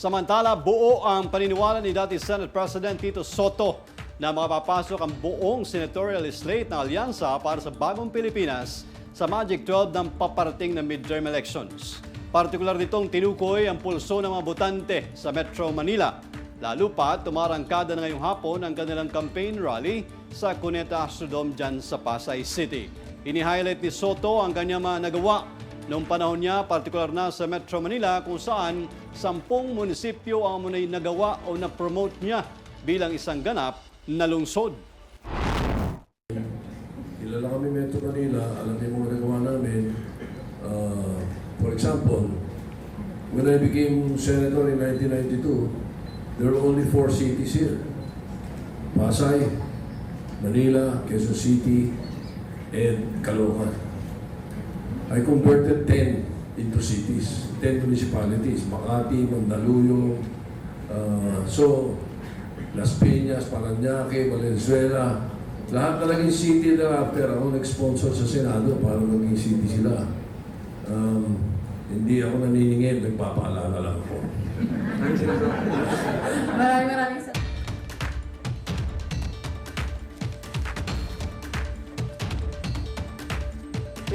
Samantala, buo ang paniniwala ni dating Senate President Tito Soto na makapapasok ang buong senatorial slate ng alyansa para sa bagong Pilipinas sa Magic 12 ng paparating na midterm elections. Partikular nitong tinukoy ang pulso ng mga botante sa Metro Manila. Lalo pa, tumarangkada na ngayong hapon ang kanilang campaign rally sa Cuneta Astrodome dyan sa Pasay City. Ini-highlight ni Soto ang kanyang mga nagawa noong panahon niya, partikular na sa Metro Manila, kung saan 10 munisipyo ang muna'y nagawa o na-promote niya bilang isang ganap na lungsod. Kilala kami Metro Manila, alam niyo mga nagawa namin. For example, when I became senator in 1992, there were only 4 cities here. Pasay, Manila, Quezon City, and Caloocan. I converted 10 into cities, 10 municipalities, Makati, Mandaluyong, Las Piñas, Parañaque, Valenzuela. Lahat na naging city thereafter, ako nag-sponsor sa Senado para maging city sila. Hindi ako naniningil, nagpapaalala lang ako. Maraming salamat.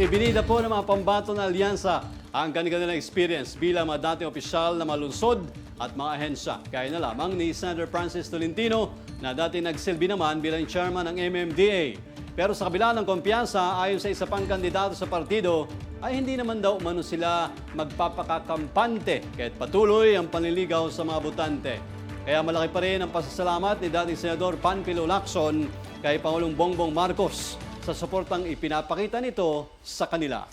Ibinida po ng mga pambato na alyansa ang kanilang experience bilang mga dating opisyal na malunsod at mga ahensya. Kaya na lamang ni Senator Francis Tolentino na dating nagsilbi naman bilang chairman ng MMDA. Pero sa kabila ng kumpiyansa, ayon sa isa pang kandidato sa partido, ay hindi naman daw umano sila magpapakakampante kahit patuloy ang panliligaw sa mga botante. Kaya malaki pa rin ang pasasalamat ni dating Senador Panfilo Lacson kay Pangulong Bongbong Marcos sa suportang ipinapakita nito sa kanila.